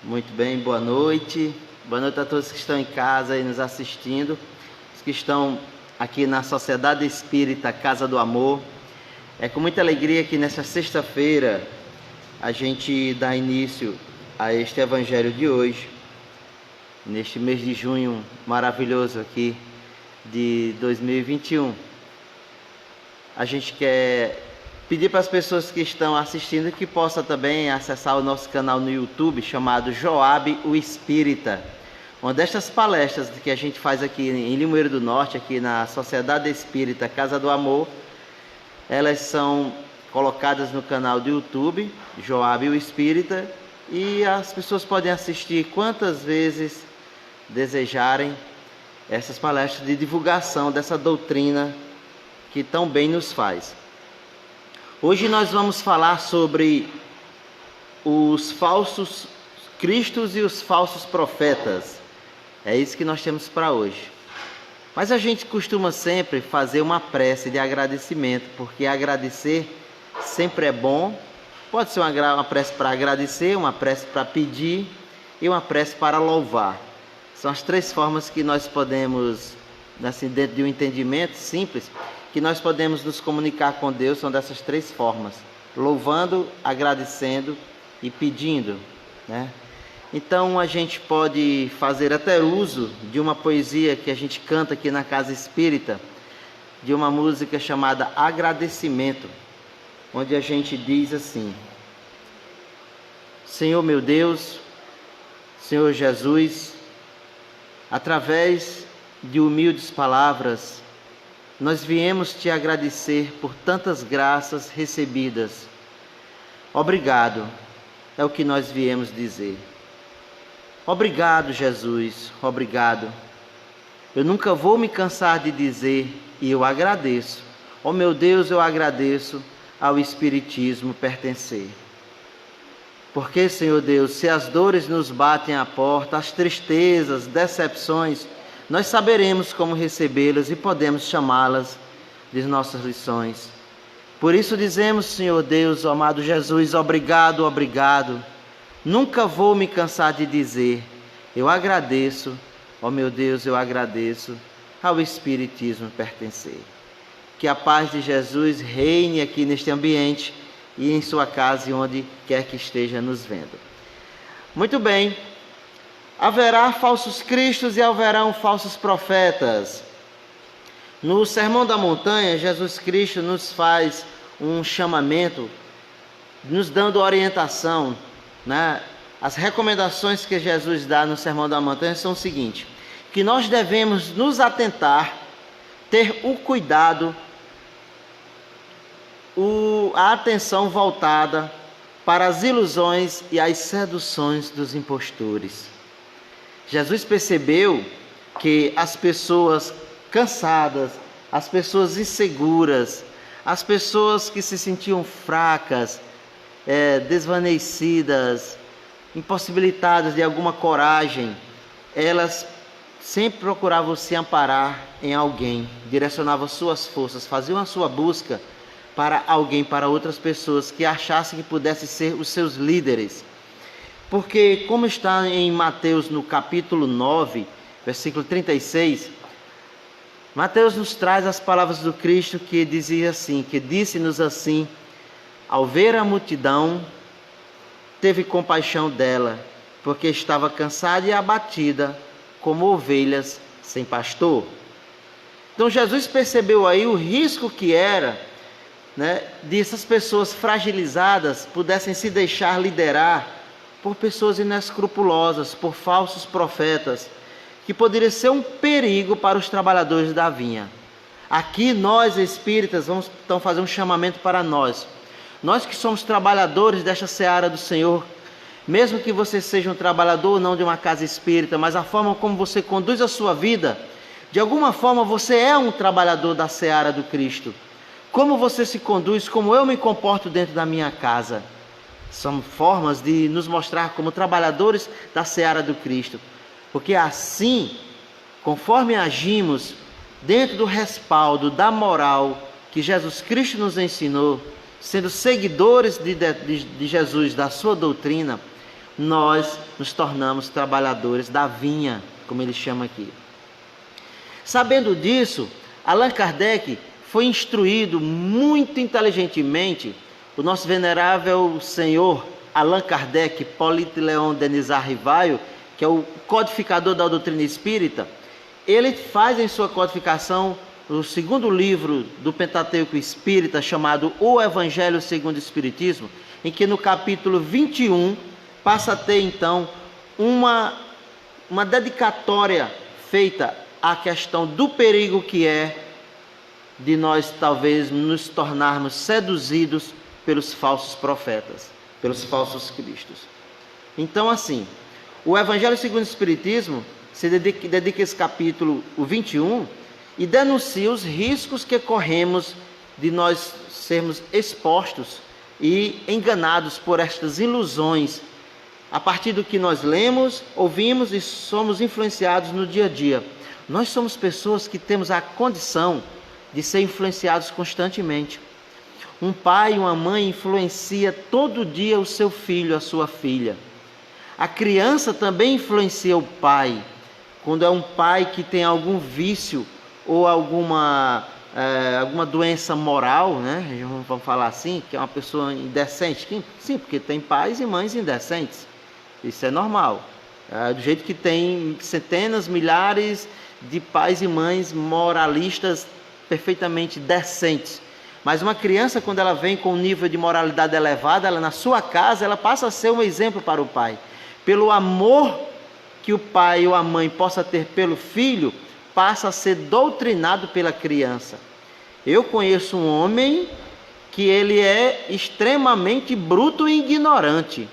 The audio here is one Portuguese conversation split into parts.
Muito bem, boa noite. Boa noite a todos que estão em casa e nos assistindo, os que estão aqui na Sociedade Espírita Casa do Amor. É com muita alegria que nesta sexta-feira a gente dá início a este evangelho de hoje, neste mês de junho maravilhoso aqui de 2021. A gente quer pedir para as pessoas que estão assistindo que possam também acessar o nosso canal no YouTube chamado Joabe o Espírita, onde estas palestras que a gente faz aqui em Limoeiro do Norte, aqui na Sociedade Espírita Casa do Amor, elas são colocadas no canal do YouTube Joabe o Espírita, e as pessoas podem assistir quantas vezes desejarem essas palestras de divulgação dessa doutrina que tão bem nos faz. Hoje nós vamos falar sobre os falsos cristos e os falsos profetas. É isso que nós temos para hoje. Mas a gente costuma sempre fazer uma prece de agradecimento, porque agradecer sempre é bom. Pode ser uma prece para agradecer, uma prece para pedir e uma prece para louvar. São as três formas que nós podemos, assim, dentro de um entendimento simples, que nós podemos nos comunicar com Deus. São dessas três formas: louvando, agradecendo e pedindo, né? Então a gente pode fazer até uso de uma poesia que a gente canta aqui na Casa Espírita, de uma música chamada Agradecimento, onde a gente diz assim: Senhor meu Deus, Senhor Jesus, através de humildes palavras, nós viemos te agradecer por tantas graças recebidas. Obrigado, é o que nós viemos dizer. Obrigado, Jesus, obrigado. Eu nunca vou me cansar de dizer, e eu agradeço. Oh meu Deus, eu agradeço ao Espiritismo pertencer. Porque, Senhor Deus, se as dores nos batem à porta, as tristezas, decepções, nós saberemos como recebê-las e podemos chamá-las de nossas lições. Por isso dizemos, Senhor Deus, ó amado Jesus, obrigado, obrigado. Nunca vou me cansar de dizer, eu agradeço, ó meu Deus, eu agradeço ao Espiritismo pertencer. Que a paz de Jesus reine aqui neste ambiente e em sua casa e onde quer que esteja nos vendo. Muito bem. Haverá falsos cristos e haverão falsos profetas. No Sermão da Montanha, Jesus Cristo nos faz um chamamento, nos dando orientação, né? As recomendações que Jesus dá no Sermão da Montanha são o seguinte: que nós devemos nos atentar, ter o cuidado, a atenção voltada para as ilusões e as seduções dos impostores. Jesus percebeu que as pessoas cansadas, as pessoas inseguras, as pessoas que se sentiam fracas, desvanecidas, impossibilitadas de alguma coragem, elas sempre procuravam se amparar em alguém, direcionavam suas forças, faziam a sua busca para alguém, para outras pessoas que achassem que pudessem ser os seus líderes. Porque, como está em Mateus no capítulo 9, versículo 36, Mateus nos traz as palavras do Cristo que dizia assim, que disse-nos assim: ao ver a multidão, teve compaixão dela, porque estava cansada e abatida, como ovelhas sem pastor. Então Jesus percebeu aí o risco que era, né, de essas pessoas fragilizadas pudessem se deixar liderar por pessoas inescrupulosas, por falsos profetas, que poderia ser um perigo para os trabalhadores da vinha. Aqui nós espíritas vamos então fazer um chamamento para nós que somos trabalhadores desta seara do Senhor. Mesmo que você seja um trabalhador ou não de uma casa espírita, mas a forma como você conduz a sua vida, de alguma forma você é um trabalhador da seara do Cristo. Como você se conduz, como eu me comporto dentro da minha casa, são formas de nos mostrar como trabalhadores da seara do Cristo. Porque assim, conforme agimos dentro do respaldo da moral que Jesus Cristo nos ensinou, sendo seguidores de Jesus, da sua doutrina, nós nos tornamos trabalhadores da vinha, como ele chama aqui. Sabendo disso, Allan Kardec foi instruído muito inteligentemente, o nosso venerável senhor Allan Kardec, Hippolyte Léon Denisard Rivaio, que é o codificador da doutrina espírita, ele faz em sua codificação o segundo livro do Pentateuco Espírita, chamado O Evangelho segundo o Espiritismo, em que no capítulo 21 passa a ter então uma dedicatória feita à questão do perigo que é de nós talvez nos tornarmos seduzidos pelos falsos profetas, pelos falsos cristos. Então, assim, o Evangelho segundo o Espiritismo se dedica esse capítulo, o 21, e denuncia os riscos que corremos de nós sermos expostos e enganados por estas ilusões, a partir do que nós lemos, ouvimos e somos influenciados no dia a dia. Nós somos pessoas que temos a condição de ser influenciados constantemente. Um pai e uma mãe influencia todo dia o seu filho, a sua filha. A criança também influencia o pai. Quando é um pai que tem algum vício ou alguma doença moral, né? Vamos falar assim, que é uma pessoa indecente. Sim, porque tem pais e mães indecentes. Isso é normal. Do jeito que tem centenas, milhares de pais e mães moralistas perfeitamente decentes. Mas uma criança, quando ela vem com um nível de moralidade elevada, ela na sua casa, ela passa a ser um exemplo para o pai. Pelo amor que o pai ou a mãe possa ter pelo filho, passa a ser doutrinado pela criança. Eu conheço um homem que ele é extremamente bruto e ignorante.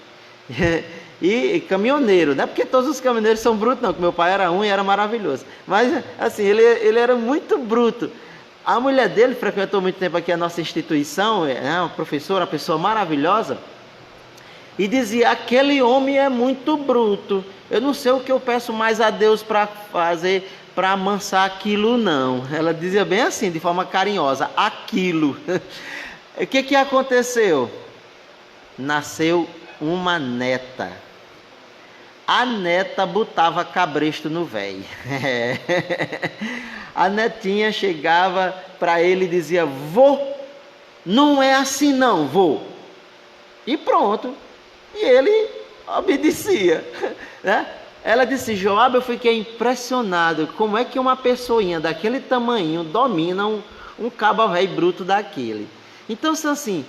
E caminhoneiro, não é porque todos os caminhoneiros são brutos, não, que meu pai era um e era maravilhoso. Mas, assim, ele era muito bruto. A mulher dele frequentou muito tempo aqui a nossa instituição, uma professora, uma pessoa maravilhosa, e dizia: aquele homem é muito bruto, eu não sei o que eu peço mais a Deus para fazer, para amansar aquilo não. Ela dizia bem assim, de forma carinhosa, aquilo. O que aconteceu? Nasceu uma neta. A neta botava cabresto no véio. A netinha chegava para ele e dizia: vô, não é assim não, vô. E pronto. E ele obedecia, né? Ela disse: Joab, eu fiquei impressionado. Como é que uma pessoinha daquele tamanho domina um cabo velho bruto daquele? Então, assim,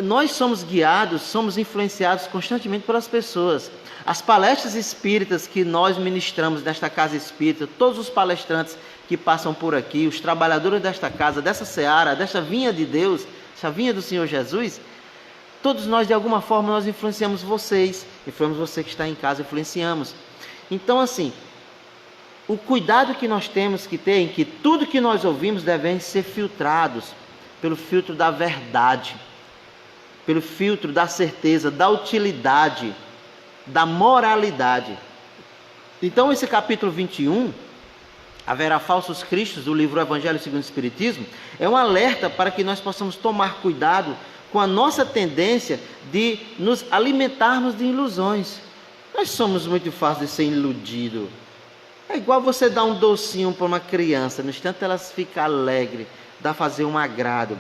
nós somos guiados, somos influenciados constantemente pelas pessoas. As palestras espíritas que nós ministramos nesta casa espírita, todos os palestrantes que passam por aqui, os trabalhadores desta casa, dessa seara, desta vinha de Deus, essa vinha do Senhor Jesus, todos nós de alguma forma nós influenciamos vocês, você que está em casa, influenciamos. Então, assim, o cuidado que nós temos que ter em que tudo que nós ouvimos devem ser filtrados pelo filtro da verdade, pelo filtro da certeza, da utilidade, da moralidade. Então, esse capítulo 21, haverá falsos cristos, do livro Evangelho segundo o Espiritismo, é um alerta para que nós possamos tomar cuidado com a nossa tendência de nos alimentarmos de ilusões. Nós somos muito fáceis de ser iludido. É igual você dar um docinho para uma criança, no instante ela fica alegre, dá a fazer um agrado.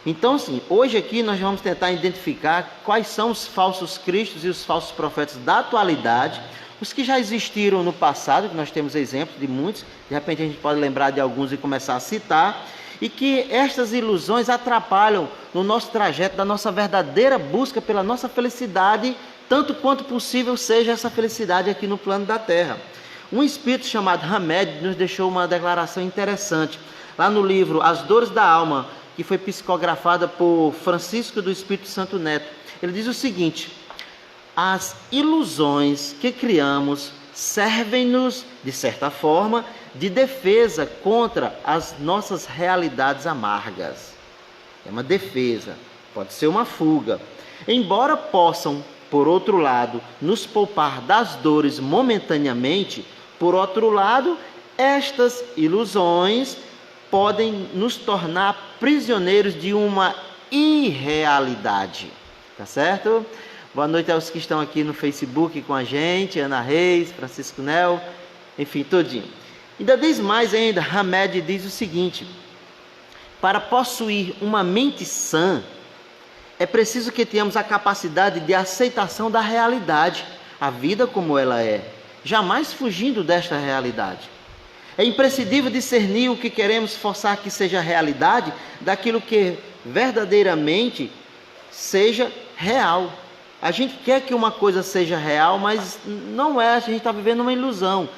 Então, sim, hoje aqui nós vamos tentar identificar quais são os falsos cristos e os falsos profetas da atualidade, os que já existiram no passado, que nós temos exemplos de muitos, de repente a gente pode lembrar de alguns e começar a citar, e que estas ilusões atrapalham no nosso trajeto da nossa verdadeira busca pela nossa felicidade, tanto quanto possível seja essa felicidade aqui no plano da Terra. Um espírito chamado Hamed nos deixou uma declaração interessante, lá no livro As Dores da Alma, que foi psicografada por Francisco do Espírito Santo Neto. Ele diz o seguinte: as ilusões que criamos servem-nos, de certa forma, de defesa contra as nossas realidades amargas. É uma defesa, pode ser uma fuga. Embora possam, por outro lado, nos poupar das dores momentaneamente, por outro lado, estas ilusões podem nos tornar prisioneiros de uma irrealidade, tá certo? Boa noite aos que estão aqui no Facebook com a gente, Ana Reis, Francisco Nel, enfim, tudinho. Ainda diz mais ainda, Hamed diz o seguinte: para possuir uma mente sã, é preciso que tenhamos a capacidade de aceitação da realidade, a vida como ela é, jamais fugindo desta realidade. É imprescindível discernir o que queremos forçar que seja realidade daquilo que verdadeiramente seja real. A gente quer que uma coisa seja real, mas não é, a gente está vivendo uma ilusão.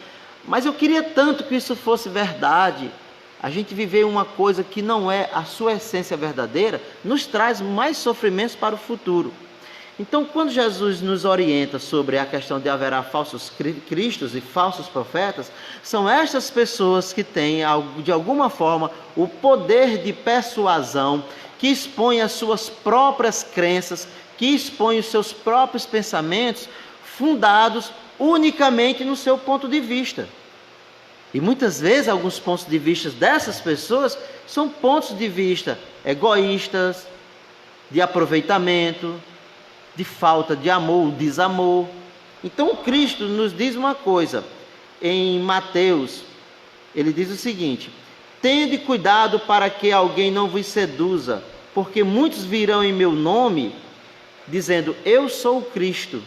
Mas eu queria tanto que isso fosse verdade. A gente viver uma coisa que não é a sua essência verdadeira, nos traz mais sofrimentos para o futuro. Então, quando Jesus nos orienta sobre a questão de haverá falsos cristos e falsos profetas, são estas pessoas que têm, de alguma forma, o poder de persuasão, que expõem as suas próprias crenças, que expõem os seus próprios pensamentos, fundados unicamente no seu ponto de vista. E muitas vezes, alguns pontos de vista dessas pessoas são pontos de vista egoístas, de aproveitamento, de falta de amor, desamor. Então, Cristo nos diz uma coisa, em Mateus, ele diz o seguinte: tende cuidado para que alguém não vos seduza, porque muitos virão em meu nome, dizendo, eu sou o Cristo,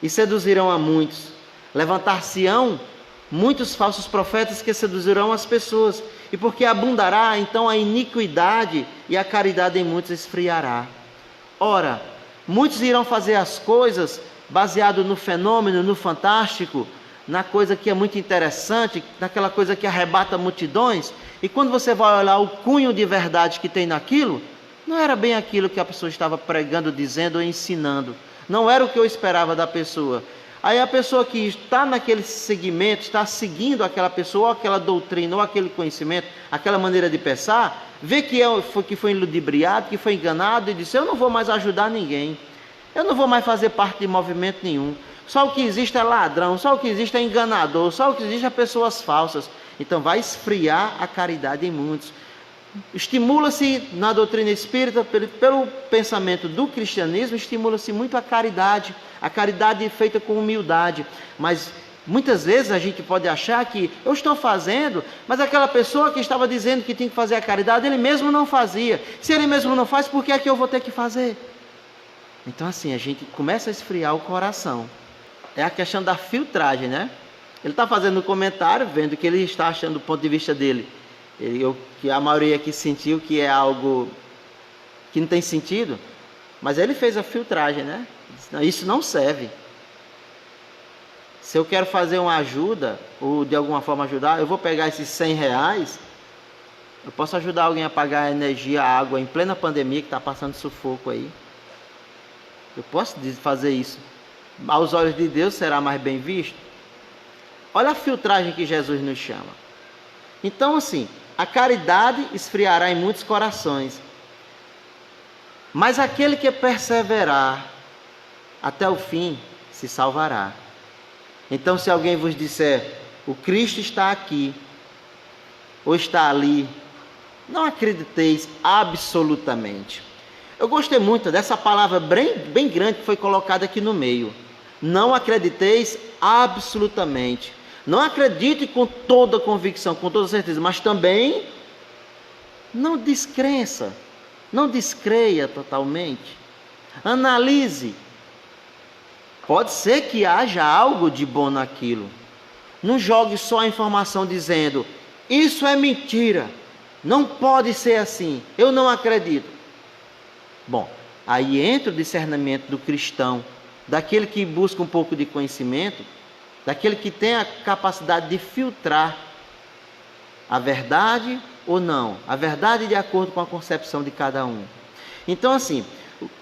e seduzirão a muitos. Levantar-se-ão muitos falsos profetas que seduzirão as pessoas, e porque abundará, então a iniquidade, e a caridade em muitos esfriará. Ora, muitos irão fazer as coisas baseado no fenômeno, no fantástico, na coisa que é muito interessante, naquela coisa que arrebata multidões, e quando você vai olhar o cunho de verdade que tem naquilo, não era bem aquilo que a pessoa estava pregando, dizendo ou ensinando. Não era o que eu esperava da pessoa. Aí a pessoa que está naquele segmento, está seguindo aquela pessoa, ou aquela doutrina, ou aquele conhecimento, aquela maneira de pensar, vê que foi ludibriado, que foi enganado e disse, eu não vou mais ajudar ninguém. Eu não vou mais fazer parte de movimento nenhum. Só o que existe é ladrão, só o que existe é enganador, só o que existe é pessoas falsas. Então vai esfriar a caridade em muitos. Estimula-se na doutrina espírita, pelo pensamento do cristianismo, estimula-se muito a caridade feita com humildade, mas muitas vezes a gente pode achar que eu estou fazendo, mas aquela pessoa que estava dizendo que tinha que fazer a caridade, ele mesmo não fazia. Se ele mesmo não faz, por que é que eu vou ter que fazer? Então assim, a gente começa a esfriar o coração. É a questão da filtragem, né? Ele está fazendo um comentário, vendo que ele está achando do ponto de vista dele, que a maioria aqui sentiu que é algo que não tem sentido, mas ele fez a filtragem, né? Não, isso não serve. Se eu quero fazer uma ajuda, ou de alguma forma ajudar, eu vou pegar esses R$100, eu posso ajudar alguém a pagar a energia, a água, em plena pandemia, que está passando sufoco aí. Eu posso fazer isso. Aos olhos de Deus será mais bem visto. Olha a filtragem que Jesus nos chama. Então assim, a caridade esfriará em muitos corações, mas aquele que perseverar até o fim se salvará. Então, se alguém vos disser, o Cristo está aqui, ou está ali, não acrediteis absolutamente. Eu gostei muito dessa palavra bem grande que foi colocada aqui no meio. Não acrediteis absolutamente. Não acredite com toda convicção, com toda certeza, mas também não descrença, não descreia totalmente. Analise. Pode ser que haja algo de bom naquilo. Não jogue só a informação dizendo, isso é mentira, não pode ser assim, eu não acredito. Bom, aí entra o discernimento do cristão, daquele que busca um pouco de conhecimento, daquele que tem a capacidade de filtrar a verdade ou não, a verdade de acordo com a concepção de cada um. Então assim,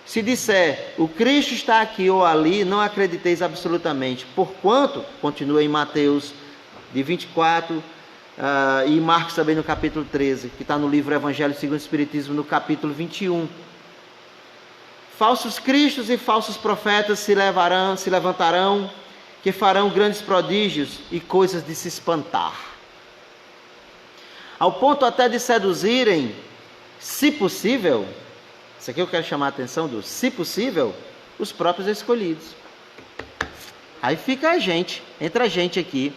se disser, o Cristo está aqui ou ali, não acrediteis absolutamente, porquanto, continua em Mateus de 24, e Marcos também no capítulo 13, que está no livro Evangelho segundo o Espiritismo, no capítulo 21. Falsos cristos e falsos profetas se levantarão, que farão grandes prodígios e coisas de se espantar, ao ponto até de seduzirem, se possível, isso aqui eu quero chamar a atenção do se possível, os próprios escolhidos. Aí fica entra a gente aqui.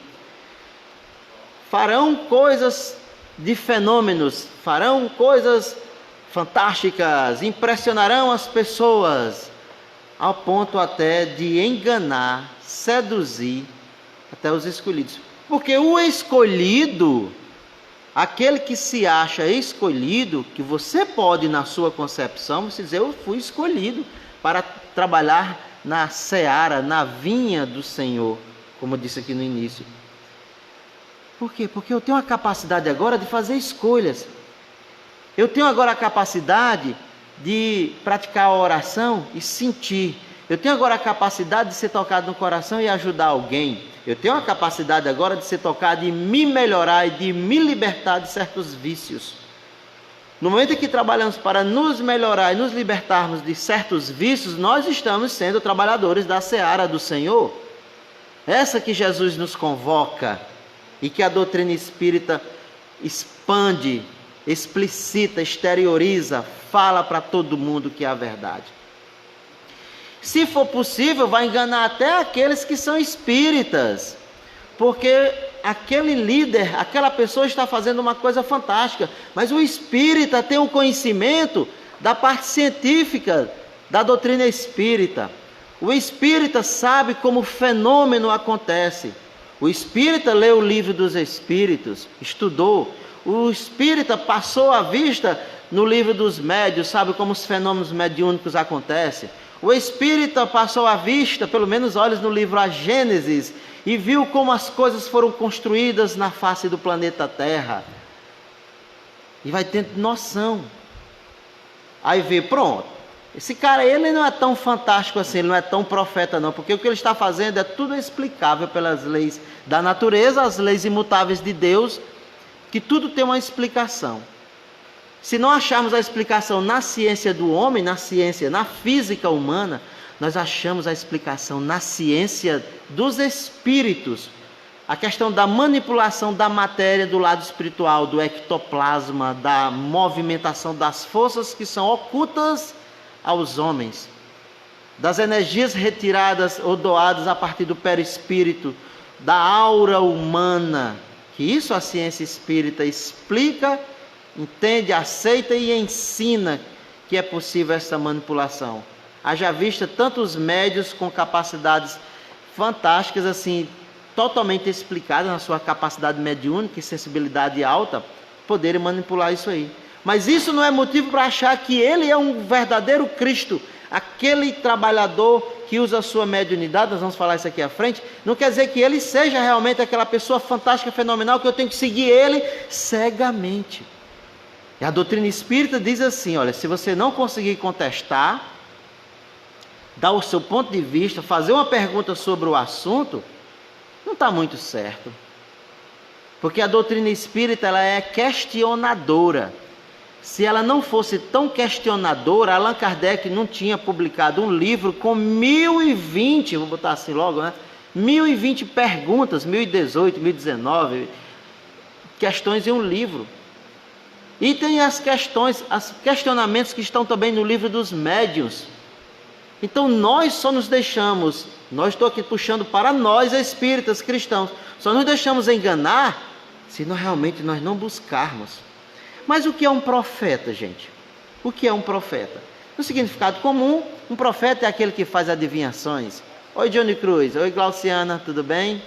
Farão coisas de fenômenos, farão coisas fantásticas, impressionarão as pessoas, ao ponto até de enganar, seduzir até os escolhidos. Porque o escolhido, aquele que se acha escolhido, que você pode, na sua concepção, você dizer, eu fui escolhido para trabalhar na seara, na vinha do Senhor, como eu disse aqui no início. Por quê? Porque eu tenho a capacidade agora de fazer escolhas. Eu tenho agora a capacidade de praticar a oração e sentir. Eu tenho agora a capacidade de ser tocado no coração e ajudar alguém. Eu tenho a capacidade agora de ser tocado e me melhorar e de me libertar de certos vícios. No momento em que trabalhamos para nos melhorar e nos libertarmos de certos vícios, nós estamos sendo trabalhadores da seara do Senhor. Essa que Jesus nos convoca e que a doutrina espírita expande, explicita, exterioriza, fala para todo mundo que é a verdade. Se for possível, vai enganar até aqueles que são espíritas, porque aquele líder, aquela pessoa está fazendo uma coisa fantástica, mas o espírita tem o conhecimento da parte científica da doutrina espírita. O espírita sabe como o fenômeno acontece. O espírita leu o livro dos espíritos, estudou. O espírita passou a vista no livro dos médios, sabe como os fenômenos mediúnicos acontecem. O espírita passou a vista, pelo menos olhos no livro A Gênesis, e viu como as coisas foram construídas na face do planeta Terra. E vai tendo noção. Aí vê, pronto, esse cara, ele não é tão fantástico assim, ele não é tão profeta não, porque o que ele está fazendo é tudo explicável pelas leis da natureza, as leis imutáveis de Deus, que tudo tem uma explicação. Se não acharmos a explicação na ciência do homem, na ciência, na física humana, nós achamos a explicação na ciência dos espíritos. A questão da manipulação da matéria do lado espiritual, do ectoplasma, da movimentação das forças que são ocultas aos homens, das energias retiradas ou doadas a partir do perispírito, da aura humana, que isso a ciência espírita explica, entende, aceita e ensina que é possível essa manipulação. Haja vista tantos médios com capacidades fantásticas, assim, totalmente explicadas na sua capacidade mediúnica e sensibilidade alta, poderem manipular isso aí. Mas isso não é motivo para achar que ele é um verdadeiro Cristo, aquele trabalhador que usa a sua mediunidade, nós vamos falar isso aqui à frente, não quer dizer que ele seja realmente aquela pessoa fantástica, fenomenal, que eu tenho que seguir ele cegamente. E a doutrina espírita diz assim, olha, se você não conseguir contestar, dar o seu ponto de vista, fazer uma pergunta sobre o assunto, não está muito certo. Porque a doutrina espírita, ela é questionadora. Se ela não fosse tão questionadora, Allan Kardec não tinha publicado um livro com 1020, vou botar assim logo, né? 1020 perguntas, 1018, 1019, questões em um livro. E tem as questões, os questionamentos que estão também no livro dos médiuns. Então nós só nos deixamos, nós estou aqui puxando para nós espíritas cristãos, só nos deixamos enganar se realmente nós não buscarmos. Mas o que é um profeta, gente? O que é um profeta? No significado comum, um profeta é aquele que faz adivinhações. Oi, Johnny Cruz. Oi, Glauciana, tudo bem?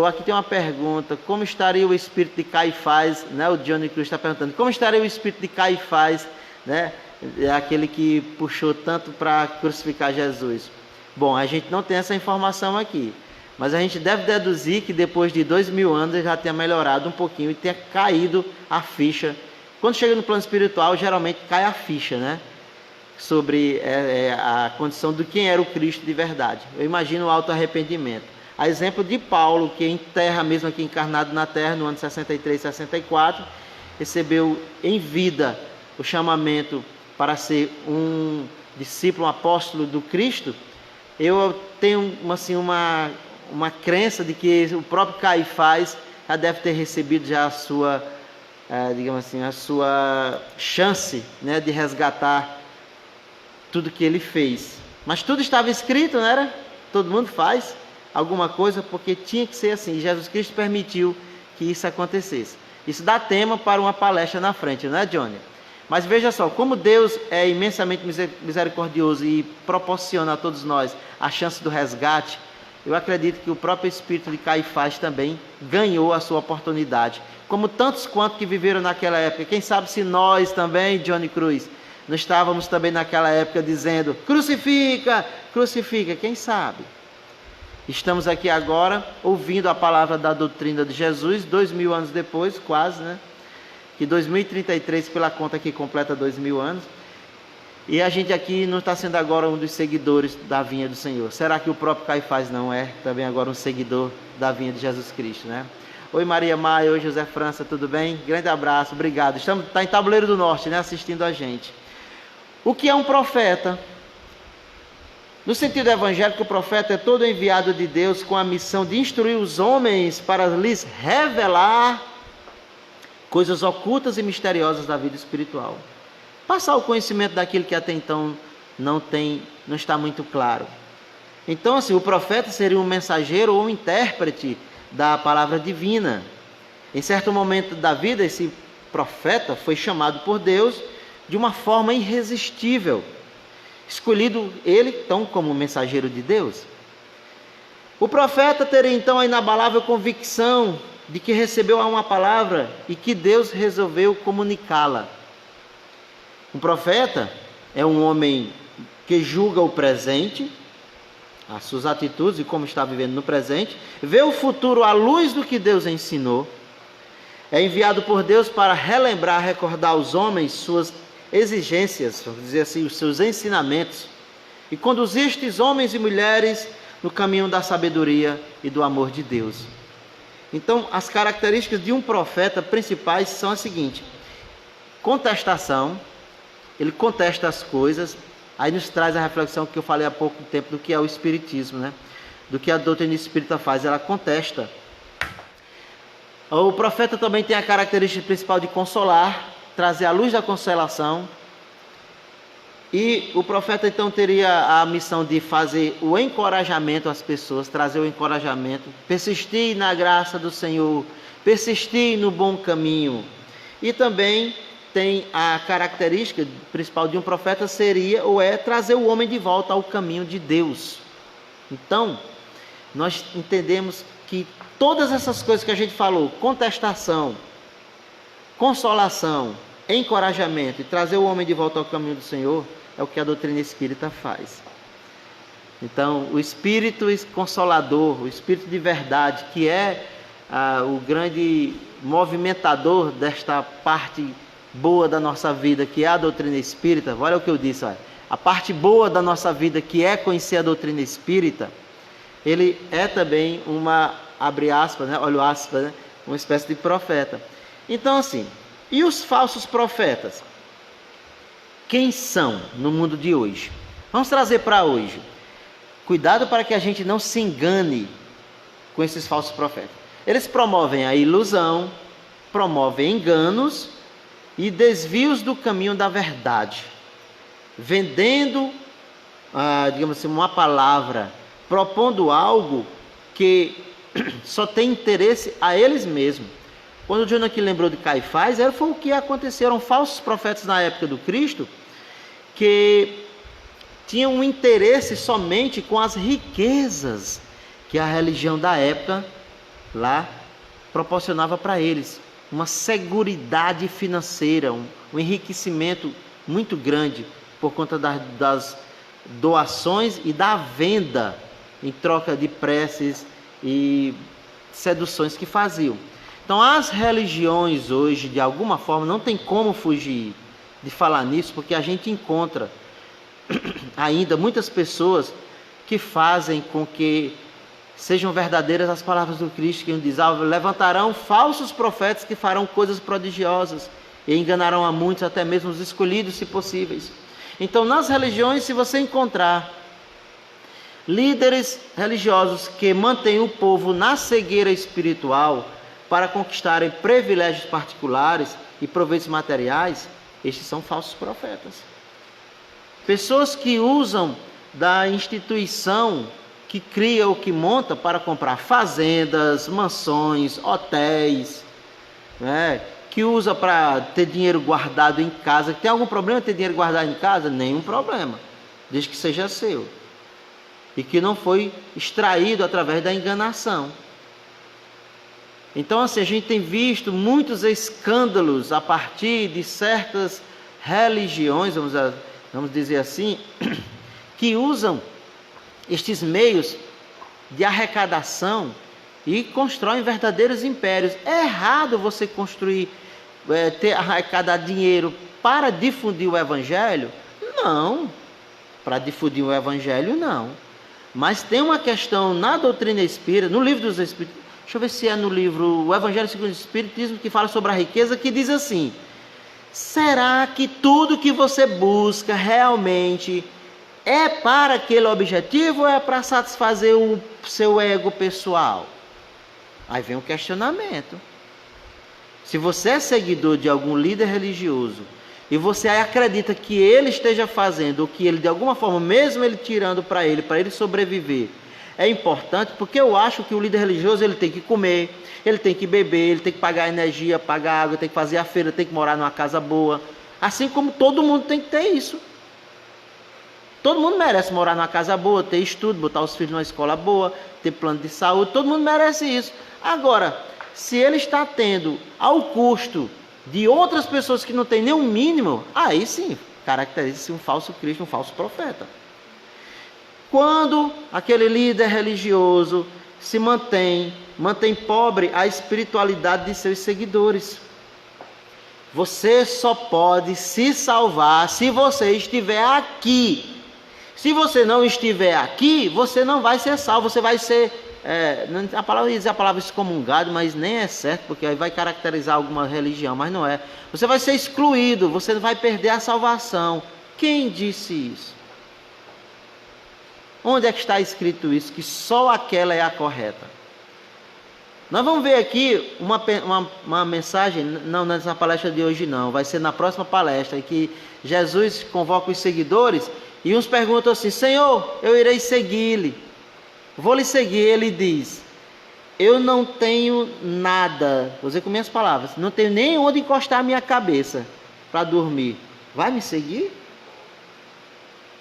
Aqui tem uma pergunta. Como estaria o espírito de Caifás? Né? O Johnny Cruz está perguntando. Como estaria o espírito de Caifás? Né? É aquele que puxou tanto para crucificar Jesus. Bom, a gente não tem essa informação aqui. Mas a gente deve deduzir que depois de 2000 anos ele já tenha melhorado um pouquinho e tenha caído a ficha. Quando chega no plano espiritual, geralmente cai a ficha, né? Sobre a condição de quem era o Cristo de verdade. Eu imagino o auto-arrependimento. A exemplo de Paulo, que em terra, mesmo aqui encarnado na terra, no ano 63, 64, recebeu em vida o chamamento para ser um discípulo, um apóstolo do Cristo. Eu tenho assim, uma crença de que o próprio Caifás já deve ter recebido já a sua, digamos assim, a sua chance, né, de resgatar tudo que ele fez. Mas tudo estava escrito, não era? Todo mundo faz alguma coisa porque tinha que ser assim. Jesus Cristo permitiu que isso acontecesse. Isso dá tema para uma palestra na frente, não é, Johnny? Mas veja só, como Deus é imensamente misericordioso e proporciona a todos nós a chance do resgate, eu acredito que o próprio espírito de Caifás também ganhou a sua oportunidade. Como tantos quantos que viveram naquela época. Quem sabe se nós também, Johnny Cruz, não estávamos também naquela época dizendo: crucifica, crucifica. Quem sabe? Estamos aqui agora ouvindo a palavra da doutrina de Jesus, 2000 anos depois, quase, né? Que 2033, pela conta que completa 2000 anos. E a gente aqui não está sendo agora um dos seguidores da vinha do Senhor. Será que o próprio Caifás não é também agora um seguidor da vinha de Jesus Cristo, né? Oi Maria Maia, oi José França, tudo bem? Grande abraço, obrigado. Está em Tabuleiro do Norte, né? Assistindo a gente. O que é um profeta? No sentido evangélico, o profeta é todo enviado de Deus com a missão de instruir os homens para lhes revelar coisas ocultas e misteriosas da vida espiritual. Passar o conhecimento daquilo que até então não está muito claro. Então, assim, o profeta seria um mensageiro ou um intérprete da palavra divina. Em certo momento da vida, esse profeta foi chamado por Deus de uma forma irresistível. Escolhido ele, então, como mensageiro de Deus. O profeta teria, então, a inabalável convicção de que recebeu uma palavra e que Deus resolveu comunicá-la. Um profeta é um homem que julga o presente, as suas atitudes e como está vivendo no presente, vê o futuro à luz do que Deus ensinou, é enviado por Deus para relembrar, recordar aos homens suas exigências, vamos dizer assim, os seus ensinamentos, e conduzir estes homens e mulheres no caminho da sabedoria e do amor de Deus. Então, as características de um profeta principais são as seguintes: contestação, ele contesta as coisas, aí nos traz a reflexão que eu falei há pouco tempo do que é o espiritismo, né? Do que a doutrina espírita faz, ela contesta. O profeta também tem a característica principal de consolar, trazer a luz da consolação. E o profeta então teria a missão de fazer o encorajamento às pessoas, trazer o encorajamento, persistir na graça do Senhor, persistir no bom caminho. E também tem a característica principal de um profeta seria ou é trazer o homem de volta ao caminho de Deus. Então, nós entendemos que todas essas coisas que a gente falou, contestação, consolação, encorajamento e trazer o homem de volta ao caminho do Senhor, é o que a doutrina espírita faz. Então, o espírito consolador, o espírito de verdade, que é o grande movimentador desta parte boa da nossa vida, que é a doutrina espírita. Olha o que eu disse, olha. A parte boa da nossa vida, que é conhecer a doutrina espírita, ele é também uma, abre aspas, né? Olha o aspas, né? Uma espécie de profeta. Então, assim, e os falsos profetas? Quem são no mundo de hoje? Vamos trazer para hoje. Cuidado para que a gente não se engane com esses falsos profetas. Eles promovem a ilusão, promovem enganos e desvios do caminho da verdade, vendendo, digamos assim, uma palavra, propondo algo que só tem interesse a eles mesmos. Quando o Jonathan lembrou de Caifás, foi o que aconteceram falsos profetas na época do Cristo, que tinham um interesse somente com as riquezas que a religião da época lá proporcionava para eles. Uma seguridade financeira, um enriquecimento muito grande por conta das doações e da venda em troca de preces e seduções que faziam. Então, as religiões hoje, de alguma forma, não tem como fugir de falar nisso, porque a gente encontra ainda muitas pessoas que fazem com que sejam verdadeiras as palavras do Cristo, que nos diz: levantarão falsos profetas que farão coisas prodigiosas e enganarão a muitos, até mesmo os escolhidos, se possíveis. Então, nas religiões, se você encontrar líderes religiosos que mantêm o povo na cegueira espiritual para conquistarem privilégios particulares e proveitos materiais, estes são falsos profetas. Pessoas que usam da instituição que cria ou que monta para comprar fazendas, mansões, hotéis, né? Que usa para ter dinheiro guardado em casa. Tem algum problema ter dinheiro guardado em casa? Nenhum problema, desde que seja seu e que não foi extraído através da enganação. Então, assim, a gente tem visto muitos escândalos a partir de certas religiões, vamos dizer assim, que usam estes meios de arrecadação e constroem verdadeiros impérios. É errado você construir, arrecadar dinheiro para difundir o Evangelho? Não. Para difundir o Evangelho, não. Mas tem uma questão na doutrina espírita, no livro dos Espíritos, deixa eu ver se é no livro O Evangelho segundo o Espiritismo, que fala sobre a riqueza, que diz assim: será que tudo que você busca realmente é para aquele objetivo ou é para satisfazer o seu ego pessoal? Aí vem um questionamento. Se você é seguidor de algum líder religioso e você acredita que ele esteja fazendo o que ele, de alguma forma, mesmo ele tirando para ele sobreviver, é importante, porque eu acho que o líder religioso ele tem que comer, ele tem que beber, ele tem que pagar energia, pagar água, tem que fazer a feira, tem que morar numa casa boa. Assim como todo mundo tem que ter isso. Todo mundo merece morar numa casa boa, ter estudo, botar os filhos numa escola boa, ter plano de saúde, todo mundo merece isso. Agora, se ele está tendo ao custo de outras pessoas que não têm nem o mínimo, aí sim, caracteriza-se um falso Cristo, um falso profeta. Quando aquele líder religioso se mantém pobre a espiritualidade de seus seguidores. Você só pode se salvar se você estiver aqui. Se você não estiver aqui, você não vai ser salvo, você vai ser, a palavra diz a palavra excomungado, mas nem é certo, porque aí vai caracterizar alguma religião, mas não é. Você vai ser excluído, você vai perder a salvação. Quem disse isso? Onde é que está escrito isso? Que só aquela é a correta. Nós vamos ver aqui uma mensagem, não nessa palestra de hoje não, vai ser na próxima palestra, em que Jesus convoca os seguidores e uns perguntam assim: Senhor, eu irei segui-lo, vou lhe seguir. Ele diz: eu não tenho nada, vou dizer com minhas palavras, não tenho nem onde encostar a minha cabeça para dormir. Vai me seguir?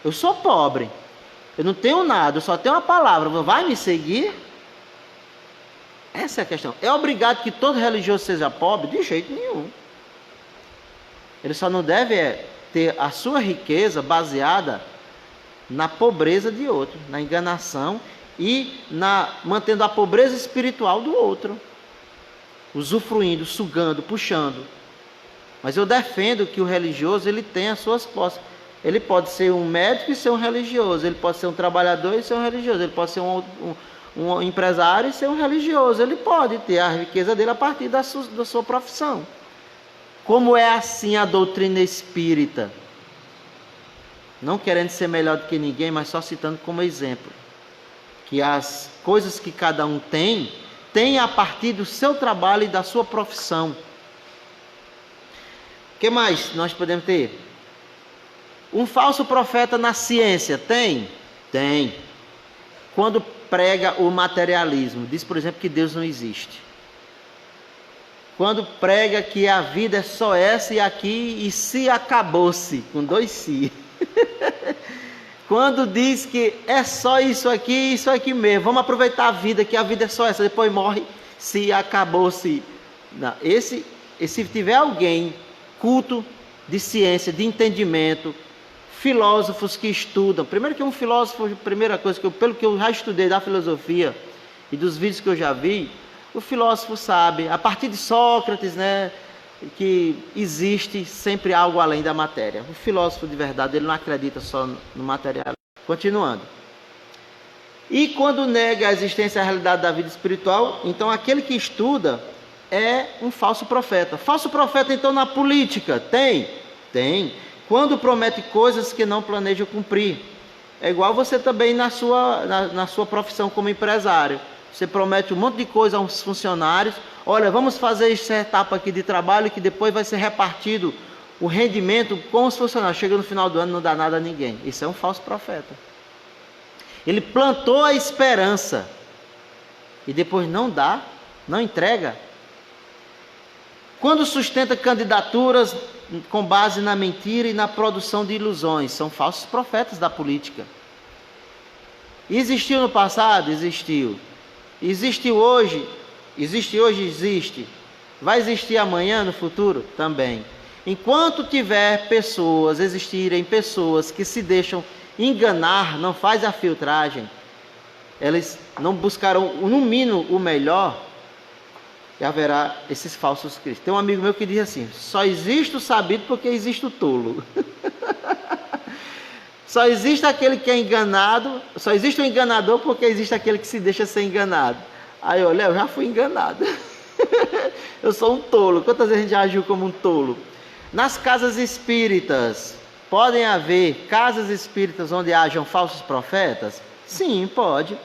Eu sou pobre, eu não tenho nada, eu só tenho uma palavra, vai me seguir? Essa é a questão. É obrigado que todo religioso seja pobre? De jeito nenhum. Ele só não deve ter a sua riqueza baseada na pobreza de outro, na enganação e mantendo a pobreza espiritual do outro, usufruindo, sugando, puxando. Mas eu defendo que o religioso ele tem as suas posses. Ele pode ser um médico e ser um religioso, ele pode ser um trabalhador e ser um religioso, ele pode ser um empresário e ser um religioso, ele pode ter a riqueza dele a partir da sua profissão. Como é assim a doutrina espírita? Não querendo ser melhor do que ninguém, mas só citando como exemplo, que as coisas que cada um tem a partir do seu trabalho e da sua profissão. O que mais nós podemos ter? Um falso profeta na ciência, tem? Tem. Quando prega o materialismo, diz, por exemplo, que Deus não existe. Quando prega que a vida é só essa e aqui, e se acabou-se, com 2 se. Quando diz que é só isso aqui mesmo, vamos aproveitar a vida, que a vida é só essa, depois morre, se acabou-se. Não, se tiver alguém culto de ciência, de entendimento, filósofos que estudam, primeiro que um filósofo, primeira coisa, pelo que eu já estudei da filosofia e dos vídeos que eu já vi, o filósofo sabe, a partir de Sócrates, né, que existe sempre algo além da matéria. O filósofo de verdade, ele não acredita só no material. Continuando. E quando nega a existência e a realidade da vida espiritual, então aquele que estuda é um falso profeta. Falso profeta, então, na política? Tem. Quando promete coisas que não planeja cumprir. É igual você também na sua profissão como empresário. Você promete um monte de coisa aos funcionários. Olha, vamos fazer essa etapa aqui de trabalho que depois vai ser repartido o rendimento com os funcionários. Chega no final do ano, não dá nada a ninguém. Isso é um falso profeta. Ele plantou a esperança e depois não dá, não entrega. Quando sustenta candidaturas com base na mentira e na produção de ilusões, são falsos profetas da política. Existiu no passado? Existiu. Existe hoje? Existe hoje? Existe. Vai existir amanhã, no futuro? Também. Enquanto tiver pessoas, existirem pessoas que se deixam enganar, não faz a filtragem, eles não buscarão no mínimo o melhor, e haverá esses falsos cristos. Tem um amigo meu que diz assim: só existe o sabido porque existe o tolo. Só existe aquele que é enganado, só existe o enganador porque existe aquele que se deixa ser enganado. Aí eu já fui enganado. Eu sou um tolo. Quantas vezes a gente já agiu como um tolo? Nas casas espíritas, podem haver casas espíritas onde hajam falsos profetas? Sim, pode.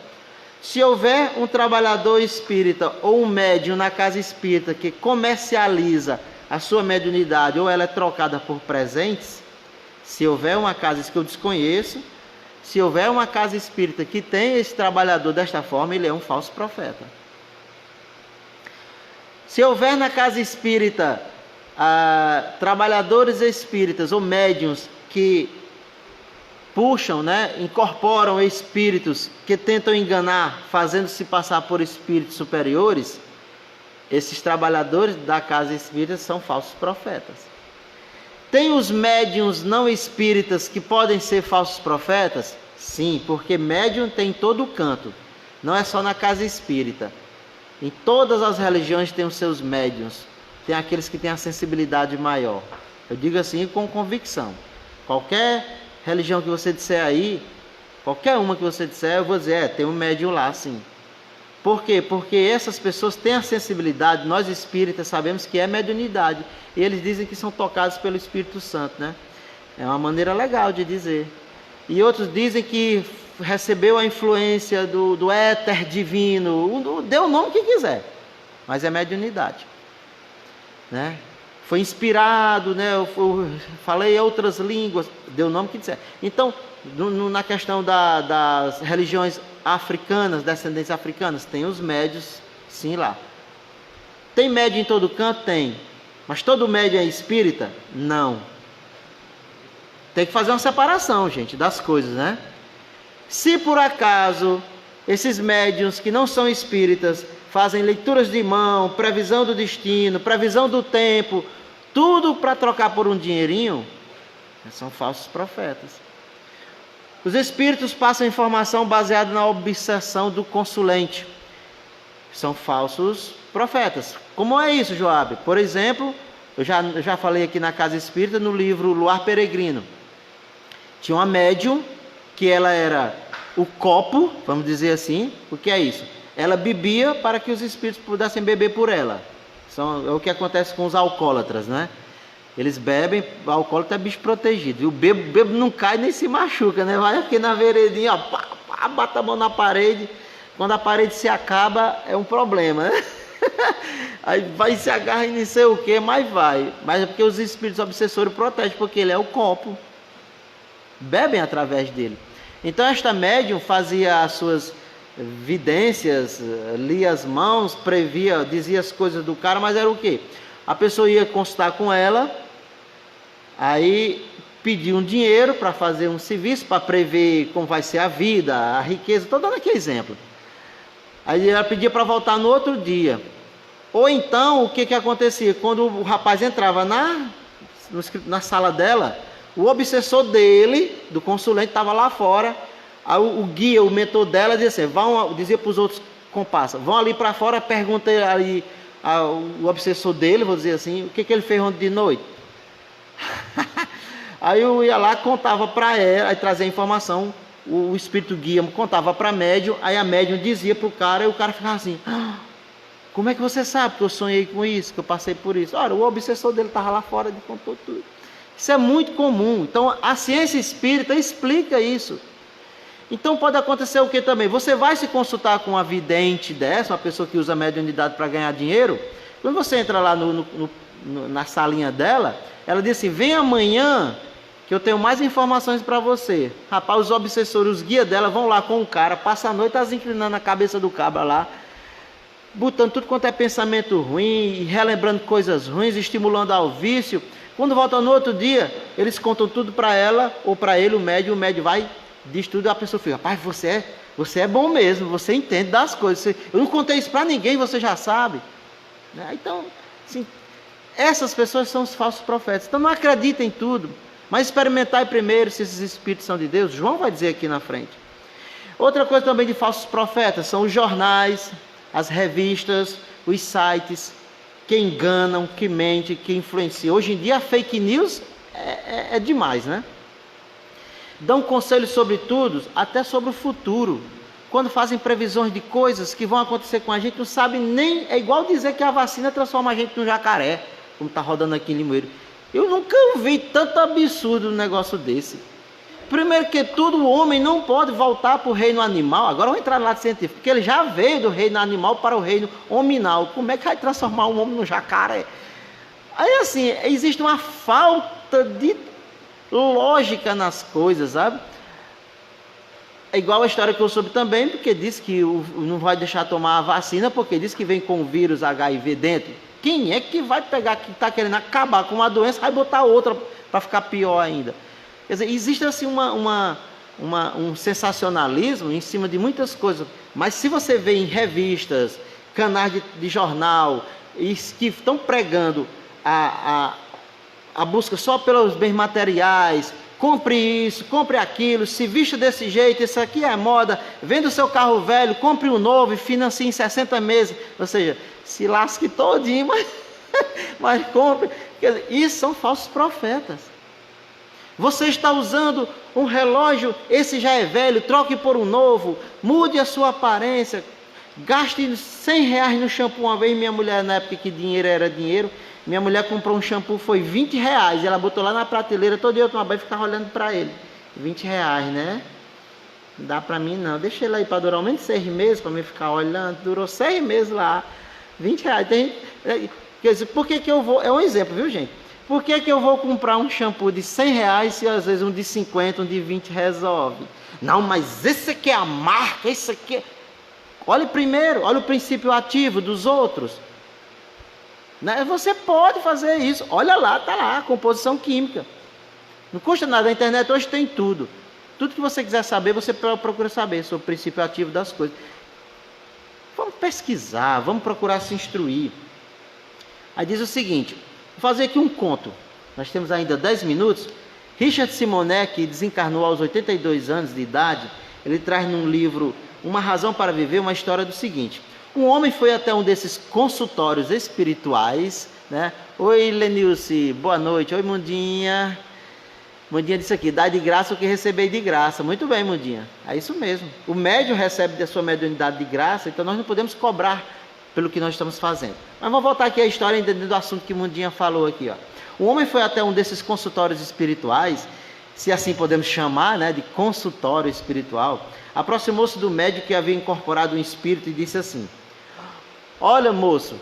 Se houver um trabalhador espírita ou um médium na casa espírita que comercializa a sua mediunidade ou ela é trocada por presentes, se houver uma casa que eu desconheço, se houver uma casa espírita que tem esse trabalhador desta forma, ele é um falso profeta. Se houver na casa espírita trabalhadores espíritas ou médiuns que puxam, incorporam espíritos que tentam enganar, fazendo-se passar por espíritos superiores, esses trabalhadores da casa espírita são falsos profetas. Tem os médiuns não espíritas que podem ser falsos profetas? Sim, porque médium tem em todo canto, não é só na casa espírita. Em todas as religiões tem os seus médiuns, tem aqueles que têm a sensibilidade maior. Eu digo assim com convicção. Qualquer religião que você disser aí, qualquer uma que você disser, eu vou dizer, tem um médium lá sim. Por quê? Porque essas pessoas têm a sensibilidade, nós espíritas sabemos que é mediunidade, e eles dizem que são tocados pelo Espírito Santo, É uma maneira legal de dizer. E outros dizem que recebeu a influência do éter divino, dê o nome que quiser, mas é mediunidade, Foi inspirado, eu falei outras línguas, deu o nome que quiser. Então, na questão das religiões africanas, descendentes africanas, tem os médios, sim, lá. Tem médio em todo canto? Tem. Mas todo médio é espírita? Não. Tem que fazer uma separação, gente, das coisas, Se por acaso esses médiuns que não são espíritas fazem leituras de mão, previsão do destino, previsão do tempo, tudo para trocar por um dinheirinho, são falsos profetas. Os espíritos passam informação baseada na obsessão do consulente. São falsos profetas. Como é isso, Joabe? Por exemplo, eu já falei aqui na Casa Espírita, no livro Luar Peregrino. Tinha uma médium que ela era o copo, vamos dizer assim. O que é isso? Ela bebia para que os espíritos pudessem beber por ela. É o que acontece com os alcoólatras, Eles bebem, o alcoólatra é bicho protegido. E o bebo não cai nem se machuca, Vai aqui na veredinha, bate a mão na parede. Quando a parede se acaba, é um problema, Aí vai se agarra em não sei o que, mas vai. Mas é porque os espíritos obsessores protegem, porque ele é o copo. Bebem através dele. Então esta médium fazia as suas vidências, lia as mãos, previa, dizia as coisas do cara, mas era o quê? A pessoa ia consultar com ela, aí pedia um dinheiro para fazer um serviço, para prever como vai ser a vida, a riqueza, estou dando aqui exemplo. Aí ela pedia para voltar no outro dia. Ou então, o que acontecia? Quando o rapaz entrava na sala dela, o obsessor dele, do consulente, estava lá fora. Aí o guia, o mentor dela, dizia assim, dizia para os outros comparsas, vão ali para fora, pergunta ali o obsessor dele, vou dizer assim, o que ele fez ontem de noite. Aí eu ia lá, contava para ela, aí trazia a informação, o espírito guia contava para a médium, aí a médium dizia para o cara, e o cara ficava assim, como é que você sabe que eu sonhei com isso, que eu passei por isso? Olha, o obsessor dele estava lá fora e contou tudo. Isso é muito comum. Então a ciência espírita explica isso. Então pode acontecer o que também? Você vai se consultar com uma vidente dessa, uma pessoa que usa mediunidade para ganhar dinheiro. Quando você entra lá na salinha dela, ela disse assim, vem amanhã que eu tenho mais informações para você. Rapaz, os obsessores, os guias dela vão lá com o cara, passa a noite, elas inclinando a cabeça do cabra lá, botando tudo quanto é pensamento ruim, relembrando coisas ruins, estimulando ao vício. Quando volta no outro dia, eles contam tudo para ela ou para ele, o médium vai, diz tudo, e a pessoa fica, rapaz, você é bom mesmo, você entende das coisas, eu não contei isso para ninguém, você já sabe. Então, assim, essas pessoas são os falsos profetas. Então não acreditem em tudo, mas experimentai primeiro se esses espíritos são de Deus. João vai dizer aqui na frente. Outra coisa também de falsos profetas são os jornais, as revistas, os sites que enganam, que mentem, que influenciam. Hoje em dia a fake news é demais, né? Dão conselhos sobre tudo, até sobre o futuro. Quando fazem previsões de coisas que vão acontecer com a gente, não sabe nem... É igual dizer que a vacina transforma a gente num jacaré, como está rodando aqui em Limoeiro. Eu nunca vi tanto absurdo um negócio desse. Primeiro que tudo, o homem não pode voltar para o reino animal. Agora vamos entrar no lado científico, porque ele já veio do reino animal para o reino hominal. Como é que vai transformar um homem num jacaré? Aí assim, existe uma falta de lógica nas coisas, sabe? É igual a história que eu soube também, porque disse que não vai deixar tomar a vacina, porque disse que vem com o vírus HIV dentro. Quem é que vai pegar, que está querendo acabar com uma doença, vai botar outra para ficar pior ainda? Quer dizer, existe assim um sensacionalismo em cima de muitas coisas, mas se você vê em revistas, canais de jornal, que estão pregando a busca só pelos bens materiais, compre isso, compre aquilo, se vista desse jeito, isso aqui é moda, venda o seu carro velho, compre um novo e financie em 60 meses, ou seja, se lasque todinho, mas compre. Quer dizer, isso são falsos profetas. Você está usando um relógio, esse já é velho, troque por um novo, mude a sua aparência, gaste R$100 no shampoo. Uma vez minha mulher, na época que dinheiro era dinheiro, minha mulher comprou um shampoo, foi R$20, ela botou lá na prateleira, todo dia eu tomava banho e ficava olhando para ele. R$20, né? Não dá para mim não, deixa ele aí para durar ao menos 6 meses, para mim ficar olhando, durou 6 meses lá, R$20. Quer dizer, por que eu vou, é um exemplo, viu gente? Por que eu vou comprar um shampoo de R$100 se às vezes um de 50, um de 20 resolve? Não, mas esse aqui é a marca, esse aqui é... Olhe primeiro, olha o princípio ativo dos outros. Você pode fazer isso. Olha lá, está lá, a composição química. Não custa nada, a internet hoje tem tudo. Tudo que você quiser saber, você procura saber sobre o princípio ativo das coisas. Vamos pesquisar, vamos procurar se instruir. Aí diz o seguinte, vou fazer aqui um conto. Nós temos ainda 10 minutos. Richard Simonet, que desencarnou aos 82 anos de idade, ele traz num livro Uma Razão para Viver uma história do seguinte. Um homem foi até um desses consultórios espirituais, né? Oi, Lenilce, boa noite. Oi, Mundinha. Mundinha disse aqui, dá de graça o que receber de graça. Muito bem, Mundinha. É isso mesmo. O médium recebe da sua mediunidade de graça, então nós não podemos cobrar pelo que nós estamos fazendo. Mas vamos voltar aqui à história, entendendo do assunto que Mundinha falou aqui, ó. Um homem foi até um desses consultórios espirituais, se assim podemos chamar, né, de consultório espiritual. Aproximou-se do médium que havia incorporado um espírito e disse assim: olha, moço,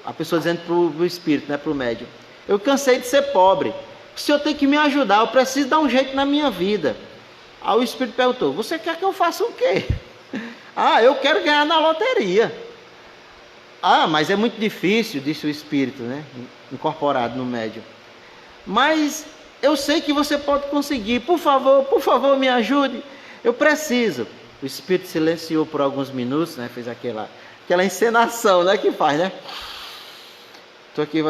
a pessoa dizendo para o espírito, né, para o médium, eu cansei de ser pobre, o senhor tem que me ajudar, eu preciso dar um jeito na minha vida. Aí o espírito perguntou, você quer que eu faça o quê? Eu quero ganhar na loteria. Mas é muito difícil, disse o espírito, né, incorporado no médium. Mas eu sei que você pode conseguir, por favor, me ajude, eu preciso. O espírito silenciou por alguns minutos, né, fez aquela encenação, né, que faz, né? Tô aqui,